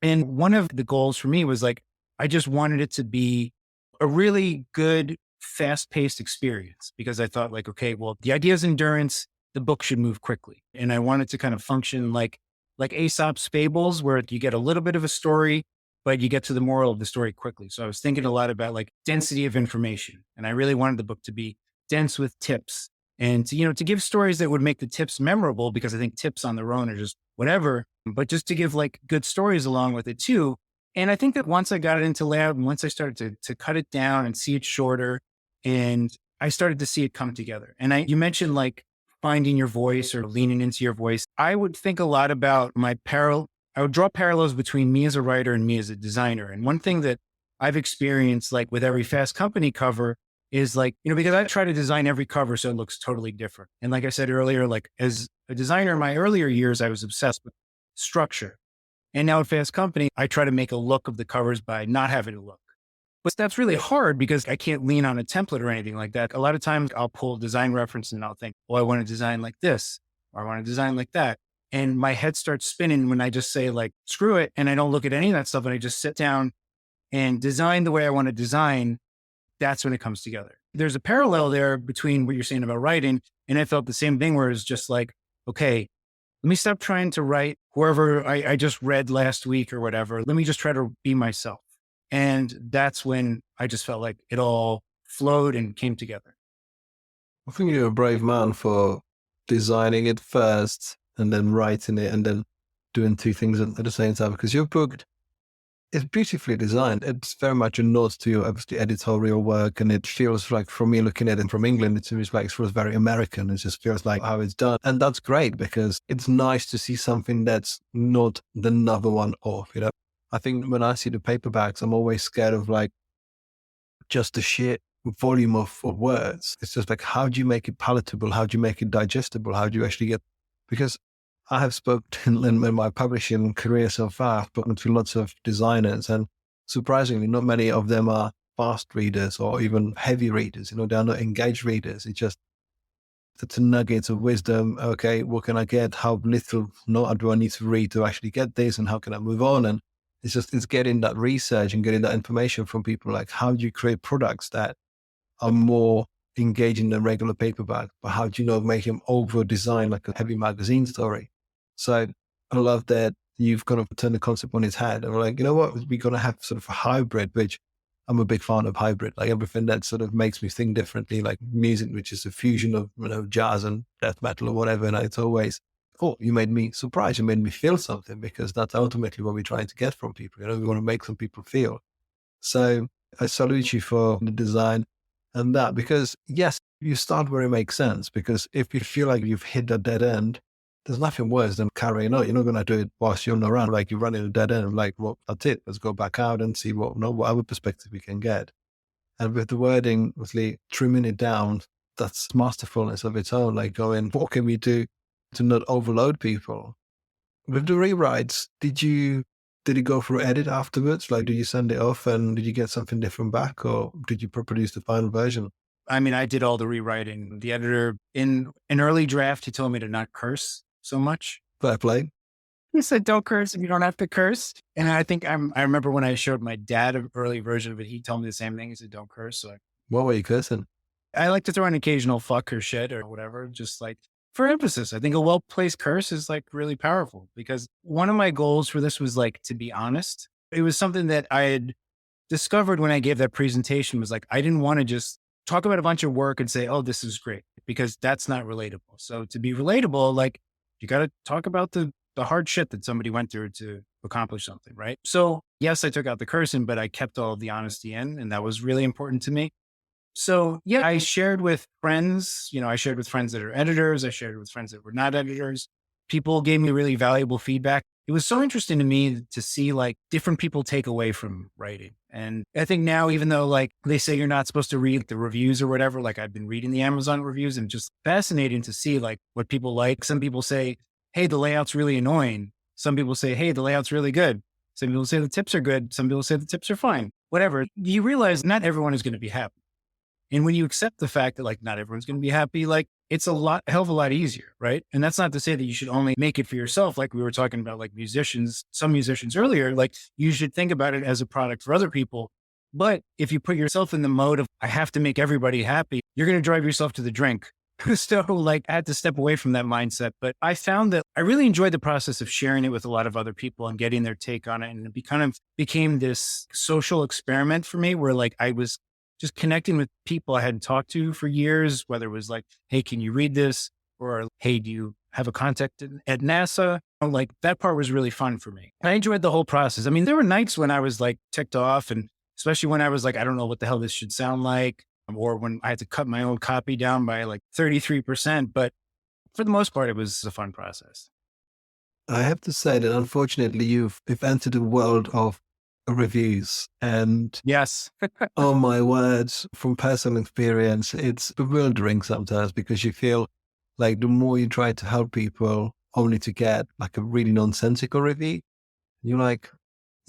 And one of the goals for me was like, I just wanted it to be a really good, fast-paced experience, because I thought like, okay, well, the idea is endurance. The book should move quickly. And I wanted to kind of function like Aesop's fables, where you get a little bit of a story, but you get to the moral of the story quickly. So I was thinking a lot about like density of information. And I really wanted the book to be dense with tips, and to give stories that would make the tips memorable, because I think tips on their own are just whatever, but just to give like good stories along with it too. And I think that once I got it into layout, and once I started to cut it down and see it shorter, and I started to see it come together. And you mentioned like finding your voice or leaning into your voice. I would think a lot about I would draw parallels between me as a writer and me as a designer. And one thing that I've experienced, like with every Fast Company cover, is like, because I try to design every cover so it looks totally different. And like I said earlier, like as a designer in my earlier years, I was obsessed with structure. And now at Fast Company, I try to make a look of the covers by not having a look. But that's really hard because I can't lean on a template or anything like that. A lot of times I'll pull design reference and I'll think, well, I want to design like this, or I want to design like that. And my head starts spinning when I just say like, screw it. And I don't look at any of that stuff. And I just sit down and design the way I want to design. That's when it comes together. There's a parallel there between what you're saying about writing. And I felt the same thing where it's just like, okay, let me stop trying to write whoever I just read last week or whatever. Let me just try to be myself. And that's when I just felt like it all flowed and came together. I think you're a brave man for designing it first and then writing it and then doing two things at the same time, because your book is beautifully designed. It's very much a nod to your obviously editorial work, and it feels like, for me looking at it from England, it seems like it feels very American. It just feels like how it's done. And that's great because it's nice to see something that's not another one off, you know? I think when I see the paperbacks, I'm always scared of like just the sheer volume of words. It's just like, how do you make it palatable? How do you make it digestible? How do you actually get, because I have spoken in my publishing career so far, I've spoken to lots of designers, and surprisingly, not many of them are fast readers or even heavy readers. You know, they're not engaged readers. It's a nugget of wisdom. Okay, what can I get? How little do I need to read to actually get this? And how can I move on? And it's getting that research and getting that information from people. Like, how do you create products that are more engaging than regular paperback? But how do you make them over designed like a heavy magazine story? So I love that you've kind of turned the concept on its head. And we're like, you know what? We're going to have sort of a hybrid, which I'm a big fan of hybrid, like everything that sort of makes me think differently, like music, which is a fusion of, jazz and death metal or whatever. And it's always, oh, you made me surprised. You made me feel something, because that's ultimately what we're trying to get from people. We want to make some people feel. So I salute you for the design and that, because yes, you start where it makes sense, because if you feel like you've hit a dead end, there's nothing worse than carrying on. You're not going to do it whilst you're on the run. Like, you're running a dead end. Like, well, that's it. Let's go back out and see what other perspective we can get. And with the wording, obviously trimming it down, that's masterfulness of its own. Like, going, what can we do to not overload people? With the rewrites, did it go through edit afterwards? Like, did you send it off and did you get something different back, or did you produce the final version? I mean, I did all the rewriting. The editor, in an early draft, he told me to not curse so much. Fair play. He said, don't curse if you don't have to curse. And I remember when I showed my dad an early version of it, he told me the same thing. He said, don't curse. So What were you cursing? I like to throw an occasional fuck or shit or whatever, just like for emphasis. I think a well-placed curse is like really powerful, because one of my goals for this was like to be honest. It was something that I had discovered when I gave that presentation, was like, I didn't want to just talk about a bunch of work and say, oh, this is great, because that's not relatable. So to be relatable, like, you got to talk about the hard shit that somebody went through to accomplish something, right? So yes, I took out the cursing, but I kept all of the honesty in, and that was really important to me. So yeah, I shared with friends, I shared with friends that are editors. I shared with friends that were not editors. People gave me really valuable feedback. It was so interesting to me to see like different people take away from writing. And I think now, even though like they say you're not supposed to read the reviews or whatever, like I've been reading the Amazon reviews, and just fascinating to see like what people like. Some people say, hey, the layout's really annoying. Some people say, hey, the layout's really good. Some people say the tips are good. Some people say the tips are fine. Whatever. You realize not everyone is going to be happy. And when you accept the fact that like not everyone's going to be happy, like it's a hell of a lot easier, right? And that's not to say that you should only make it for yourself. Like we were talking about like some musicians earlier, like you should think about it as a product for other people. But if you put yourself in the mode of, I have to make everybody happy, you're going to drive yourself to the drink. So like I had to step away from that mindset. But I found that I really enjoyed the process of sharing it with a lot of other people and getting their take on it. And it kind of became this social experiment for me, where like I was just connecting with people I hadn't talked to for years, whether it was like, hey, can you read this? Or, hey, do you have a contact at NASA? Like that part was really fun for me. I enjoyed the whole process. I mean, there were nights when I was like ticked off, and especially when I was like, I don't know what the hell this should sound like, or when I had to cut my own copy down by like 33%. But for the most part, it was a fun process. I have to say that unfortunately you've entered a world of reviews, and yes, oh my words, from personal experience, it's bewildering sometimes, because you feel like the more you try to help people only to get like a really nonsensical review, you're like,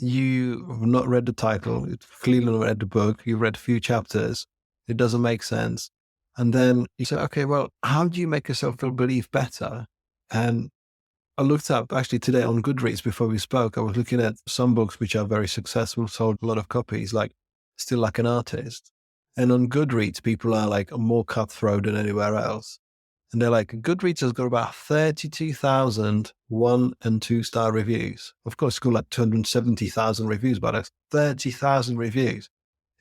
you've not read the title, you've clearly not read the book, you've read a few chapters, it doesn't make sense. And then you say, okay, well, how do you make yourself feel believe better? And I looked up actually today on Goodreads before we spoke. I was looking at some books which are very successful, sold a lot of copies, like Still Like an Artist. And on Goodreads, people are like more cutthroat than anywhere else. And they're like, Goodreads has got about 32,000 1- and 2-star reviews. Of course, it's got like 270,000 reviews, but that's 30,000 reviews.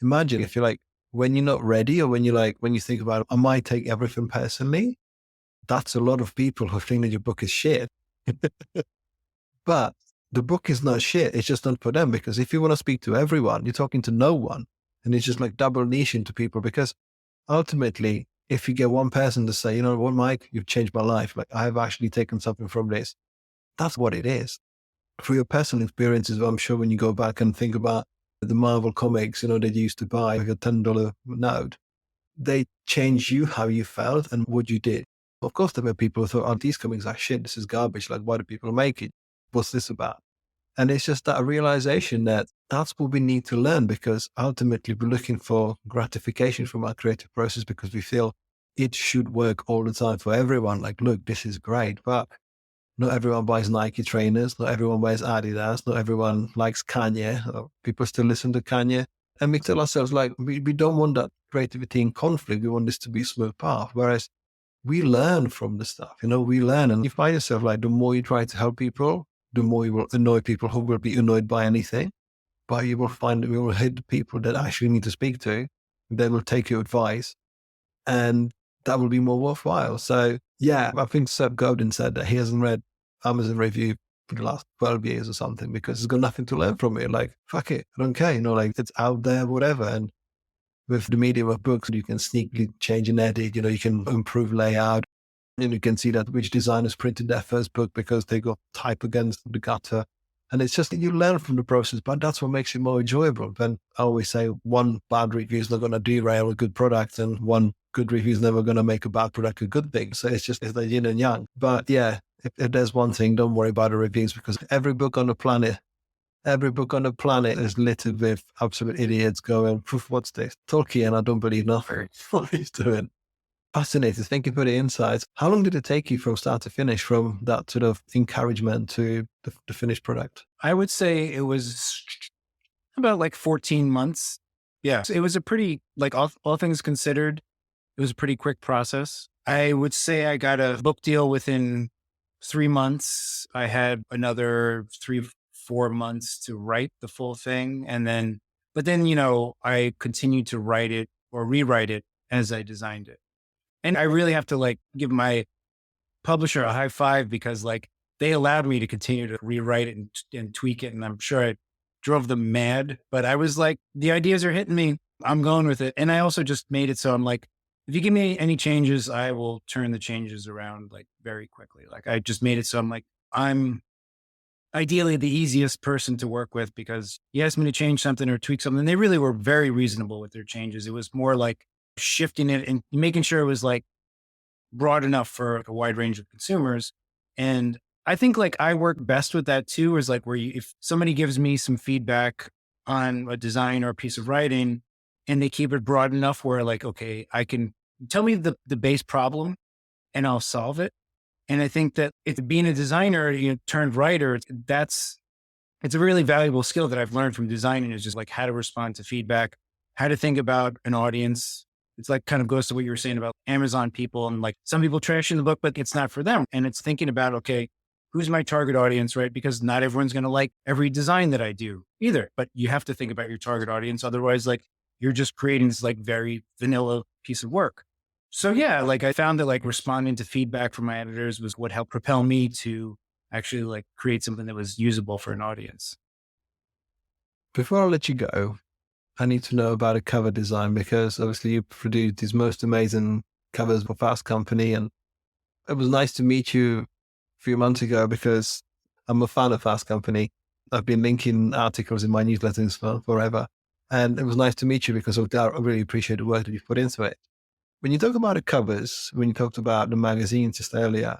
Imagine if you're like, when you're not ready, or when you're like, when you think about, I might take everything personally. That's a lot of people who think that your book is shit. But the book is not shit. It's just not for them, because if you want to speak to everyone, you're talking to no one. And it's just like double niching to people, because ultimately, if you get one person to say, you know what, Mike, you've changed my life. Like, I've actually taken something from this. That's what it is. For your personal experiences, I'm sure when you go back and think about the Marvel comics, that you used to buy like a $10 note, they changed you, how you felt and what you did. Of course, there were people who thought, oh, these comics are shit. This is garbage. Like, why do people make it? What's this about? And it's just that realization that that's what we need to learn, because ultimately we're looking for gratification from our creative process because we feel it should work all the time for everyone. Like, look, this is great, but not everyone buys Nike trainers. Not everyone wears Adidas. Not everyone likes Kanye. Or people still listen to Kanye. And we tell ourselves, like, we don't want that creativity in conflict. We want this to be a smooth path. Whereas we learn from the stuff, we learn. And you find yourself like, the more you try to help people, the more you will annoy people who will be annoyed by anything. But you will find that we will hit the people that actually need to speak to. They will take your advice, and that will be more worthwhile. So yeah, I think Seth Godin said that he hasn't read Amazon review for the last 12 years or something, because he's got nothing to learn from it. Like, fuck it, I don't care, like, it's out there, whatever. And with the medium of books, you can sneakily change and edit, you can improve layout. And you can see that which designers printed their first book because they got type against the gutter. And it's just that you learn from the process, but that's what makes it more enjoyable. And I always say one bad review is not going to derail a good product, and one good review is never going to make a bad product a good thing. So it's the yin and yang. But yeah, if there's one thing, don't worry about the reviews, because every book on the planet is littered with absolute idiots going, what's this? Tolkien, I don't believe nothing. What he's doing. Fascinating. Thank you for the insights. How long did it take you from start to finish, from that sort of encouragement to the finished product? I would say it was about like 14 months. Yeah. So it was a pretty, like all things considered, it was a pretty quick process. I would say I got a book deal within 3 months. I had another 3-4 months to write the full thing. But then, I continued to write it or rewrite it as I designed it. And I really have to like give my publisher a high five, because like they allowed me to continue to rewrite it and tweak it. And I'm sure I drove them mad, but I was like, the ideas are hitting me. I'm going with it. And I also just made it so I'm like, if you give me any changes, I will turn the changes around like very quickly. Like, I just made it so I'm like, I'm ideally the easiest person to work with, because you asked me to change something or tweak something. They really were very reasonable with their changes. It was more like shifting it and making sure it was like broad enough for a wide range of consumers. And I think like I work best with that too, is like if somebody gives me some feedback on a design or a piece of writing, and they keep it broad enough where like, okay, I can tell me the base problem and I'll solve it. And I think that being a designer, turned writer, it's a really valuable skill that I've learned from designing, is just like how to respond to feedback, how to think about an audience. It's like kind of goes to what you were saying about Amazon people, and like some people trash in the book, but it's not for them. And it's thinking about, okay, who's my target audience, right? Because not everyone's going to like every design that I do either, but you have to think about your target audience. Otherwise, like you're just creating this like very vanilla piece of work. So yeah, like I found that like responding to feedback from my editors was what helped propel me to actually like create something that was usable for an audience. Before I let you go, I need to know about a cover design, because obviously you produced these most amazing covers for Fast Company. And it was nice to meet you a few months ago, because I'm a fan of Fast Company. I've been linking articles in my newsletters for forever. And it was nice to meet you, because I really appreciate the work that you've put into it. When you talk about the covers, when you talked about the magazines just earlier,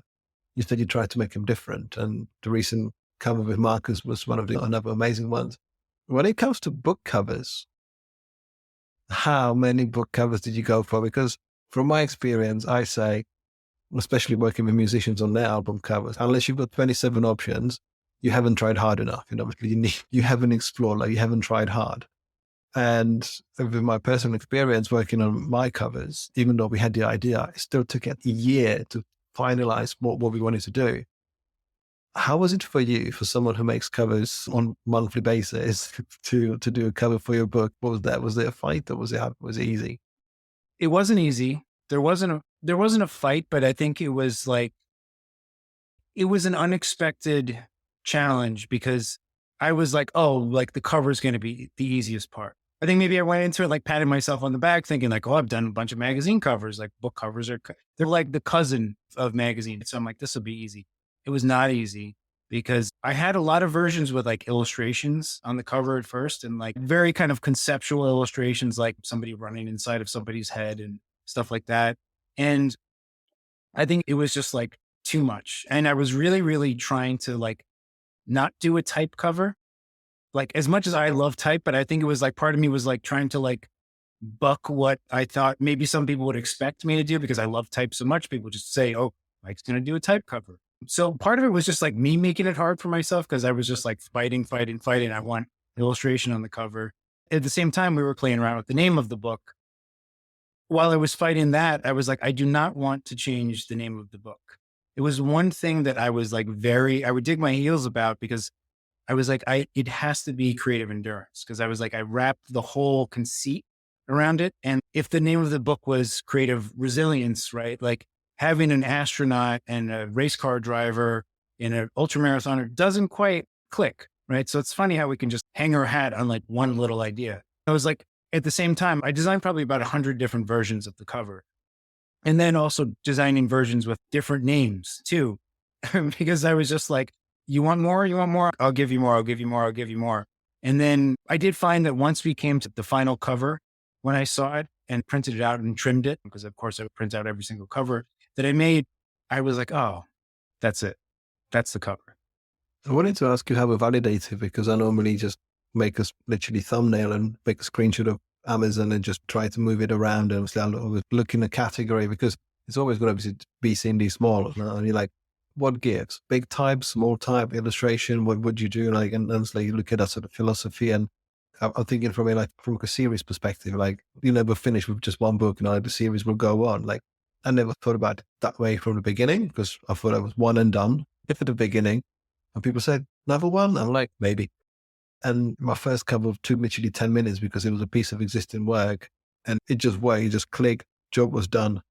you said you tried to make them different. And the recent cover with Marcus was one of the another amazing ones. When it comes to book covers, how many book covers did you go for? Because from my experience, I say, especially working with musicians on their album covers, unless you've got 27 options, you haven't tried hard enough. You haven't explored, like you haven't tried hard. And with my personal experience working on my covers, even though we had the idea, it still took a year to finalize what we wanted to do. How was it for you, for someone who makes covers on monthly basis, to do a cover for your book? What was that? Was it a fight, or was it easy? It wasn't easy. There wasn't a fight, but I think it was an unexpected challenge because I was like, oh, like the cover is going to be the easiest part. I think maybe I went into it like patting myself on the back, thinking like, oh, I've done a bunch of magazine covers. Like book covers they're like the cousin of magazines. So I'm like, this will be easy. It was not easy because I had a lot of versions with like illustrations on the cover at first and like very kind of conceptual illustrations, like somebody running inside of somebody's head and stuff like that. And I think it was just like too much. And I was really, really trying to like not do a type cover. Like as much as I love type, but I think it was like part of me was like trying to like buck what I thought maybe some people would expect me to do because I love type so much. People just say, oh, Mike's going to do a type cover. So part of it was just like me making it hard for myself because I was just like fighting. I want illustration on the cover. At the same time, we were playing around with the name of the book. While I was fighting that, I was like, I do not want to change the name of the book. It was one thing that I was like I would dig my heels about because I was like, it has to be creative endurance. Cause I was like, I wrapped the whole conceit around it. And if the name of the book was creative resilience, right? Like having an astronaut and a race car driver and an ultramarathoner doesn't quite click, right? So it's funny how we can just hang our hat on like one little idea. I was like, at the same time, I designed probably about 100 different versions of the cover. And then also designing versions with different names too, because I was just like, you want more? You want more? I'll give you more. I'll give you more. I'll give you more. And then I did find that once we came to the final cover, when I saw it and printed it out and trimmed it, because of course I would print out every single cover that I made, I was like, oh, that's it. That's the cover. I wanted to ask you how we validate it, because I normally just make a literally thumbnail and make a screenshot of Amazon and just try to move it around. And I'll always look in a category because it's always going to be seen small. And you're like, what gives? Big type, small type, illustration? What would you do? Like, and honestly, you look at that sort of philosophy. And I'm thinking from a series perspective, like you never finish with just one book, the series will go on. Like I never thought about it that way from the beginning because I thought I was one and done at the beginning. And people said, another one? I'm like, maybe. And my first cover took literally 10 minutes because it was a piece of existing work and it just worked, it just clicked, job was done.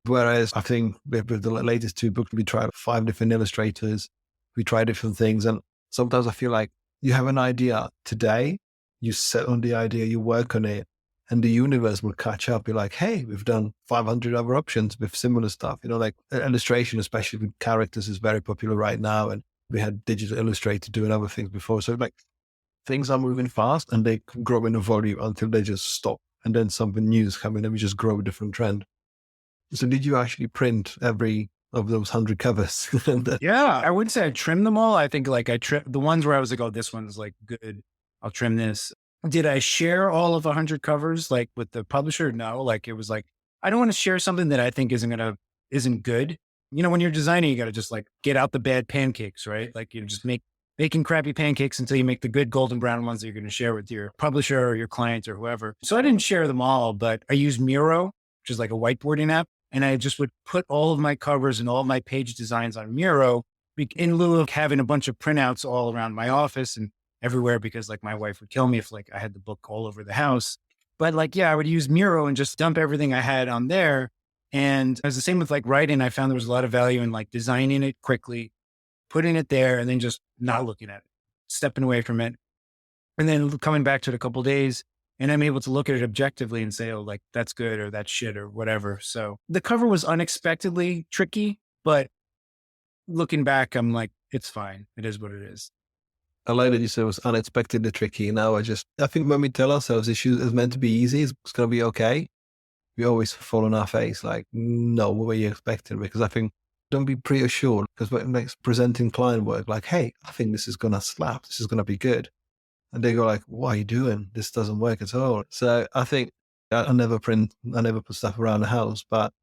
Whereas I think with the latest two books, we tried 5 different illustrators, we tried different things. And sometimes I feel like you have an idea today, you set on the idea, you work on it, and the universe will catch up. You're like, hey, we've done 500 other options with similar stuff. Like illustration, especially with characters, is very popular right now. And we had digital illustrator doing other things before. So like things are moving fast and they grow in a volume until they just stop. And then something new is coming and we just grow a different trend. So did you actually print every of those 100 covers? Yeah, I wouldn't say I trimmed them all. I think like I trimmed the ones where I was like, oh, this one's like good. I'll trim this. Did I share all of 100 covers like with the publisher? No, like it was like, I don't want to share something that I think isn't good. When you're designing, you got to just like get out the bad pancakes, right? Like you just making crappy pancakes until you make the good golden brown ones that you're going to share with your publisher or your client or whoever. So I didn't share them all, but I used Miro, which is like a whiteboarding app. And I just would put all of my covers and all of my page designs on Miro in lieu of having a bunch of printouts all around my office and everywhere, because like my wife would kill me if like I had the book all over the house. But like, yeah, I would use Miro and just dump everything I had on there. And it was the same with like writing. I found there was a lot of value in like designing it quickly, putting it there, and then just not looking at it, stepping away from it. And then coming back to it a couple of days, and I'm able to look at it objectively and say, oh, like that's good or that's shit or whatever. So the cover was unexpectedly tricky, but looking back, I'm like, it's fine. It is what it is. I like that you said it was unexpectedly tricky. Now I think when we tell ourselves issues is meant to be easy, it's going to be okay, we always fall on our face like, no, what were you expecting? Because I think don't be pre-assured, because when it's presenting client work, like, hey, I think this is going to slap. This is going to be good. And they go like, what are you doing? This doesn't work at all. So I think I never print, I never put stuff around the house, but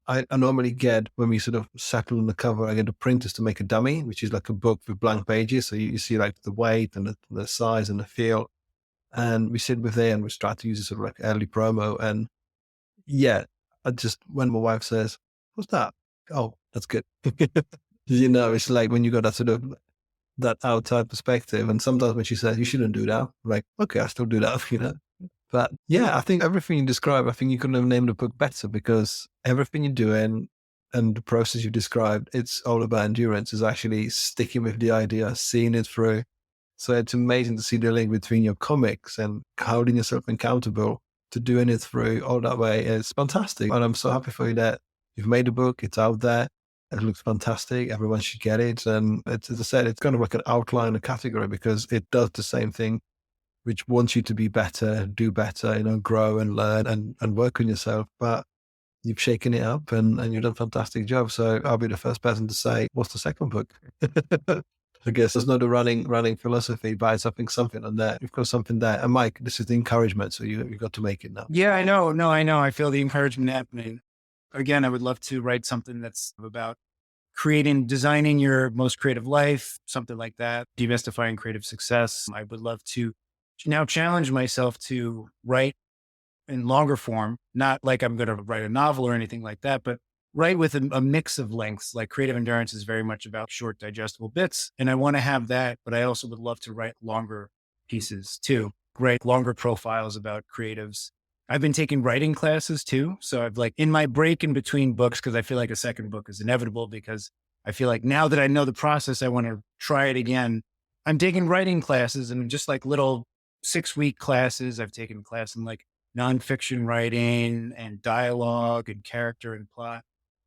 I normally get, when we sort of settle on the cover, I get the printers to make a dummy, which is like a book with blank pages. So you see like the weight and the size and the feel. And we sit with there and we try to use it sort of like early promo. And yeah, I just, when my wife says, what's that? Oh, that's good. It's like when you got that sort of, that outside perspective. And sometimes when she says, you shouldn't do that, I'm like, okay, I still do that. But yeah, I think everything you describe, I think you couldn't have named the book better, because everything you're doing and the process you described, it's all about endurance, is actually sticking with the idea, seeing it through. So it's amazing to see the link between your comics and holding yourself accountable to doing it through all that way. It's fantastic. And I'm so happy for you that you've made a book. It's out there. It looks fantastic. Everyone should get it. And it's, as I said, it's kind of like an outline, a category, because it does the same thing, which wants you to be better, do better, grow and learn and work on yourself. But you've shaken it up and you've done a fantastic job. So I'll be the first person to say, what's the second book? I guess there's not a running philosophy, but it's, I think, something on there. You've got something there. And Mike, this is the encouragement. So you've got to make it now. Yeah, I know. No, I know. I feel the encouragement happening. Again, I would love to write something that's about designing your most creative life, something like that, demystifying creative success. I would love to now challenge myself to write in longer form, not like I'm going to write a novel or anything like that, but write with a mix of lengths. Like creative endurance is very much about short, digestible bits. And I want to have that, but I also would love to write longer pieces too, write longer profiles about creatives. I've been taking writing classes too. So I've in my break in between books, because I feel like a second book is inevitable, because I feel like now that I know the process, I want to try it again. I'm taking writing classes, and just like little 6-week classes. I've taken a class in nonfiction writing and dialogue and character and plot.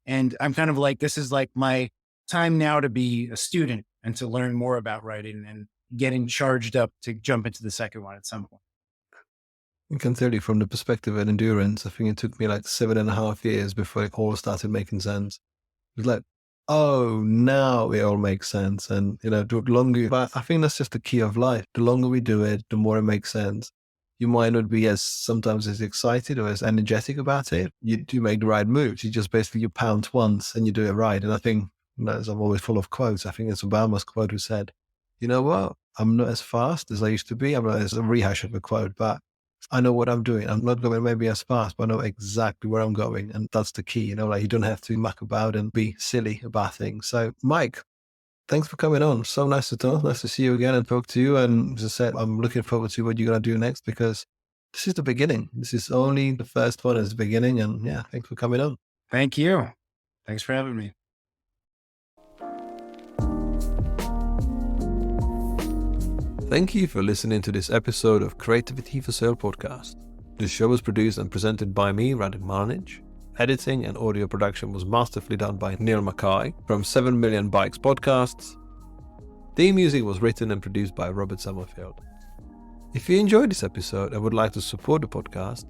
And I'm kind of this is my time now to be a student and to learn more about writing and getting charged up to jump into the second one at some point. I can tell you from the perspective of endurance, I think it took me 7.5 years before it all started making sense. It was oh, now it all makes sense. And, the longer, but I think that's just the key of life. The longer we do it, the more it makes sense. You might not be sometimes as excited or as energetic about it. You do make the right moves. You just basically, you pound once and you do it right. And I think, as I'm always full of quotes, I think it's Obama's quote who said, you know what? I'm not as fast as I used to be. I'm not as a rehash of a quote, but I know what I'm doing. I'm not going maybe as fast, but I know exactly where I'm going. And that's the key, you don't have to muck about and be silly about things. So Mike, thanks for coming on. So nice to talk. Nice to see you again and talk to you. And as I said, I'm looking forward to what you're going to do next, because this is the beginning. This is only the first one as the beginning. And yeah, thanks for coming on. Thank you. Thanks for having me. Thank you for listening to this episode of Creativity for Sale podcast. The show was produced and presented by me, Radim Malinic. Editing and audio production was masterfully done by Neil Mackay from 7 Million Bikes Podcasts. Theme music was written and produced by Robert Summerfield. If you enjoyed this episode and would like to support the podcast,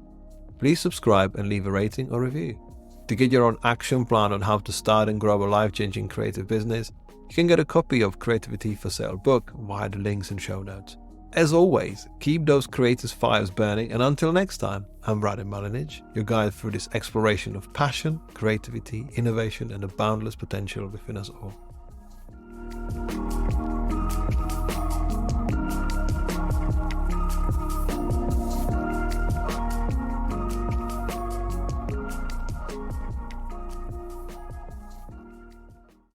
please subscribe and leave a rating or review. To get your own action plan on how to start and grow a life-changing creative business, you can get a copy of Creativity for Sale book via the links and show notes. As always, keep those creators' fires burning, and until next time, I'm Radim Malinic, your guide through this exploration of passion, creativity, innovation, and the boundless potential within us all.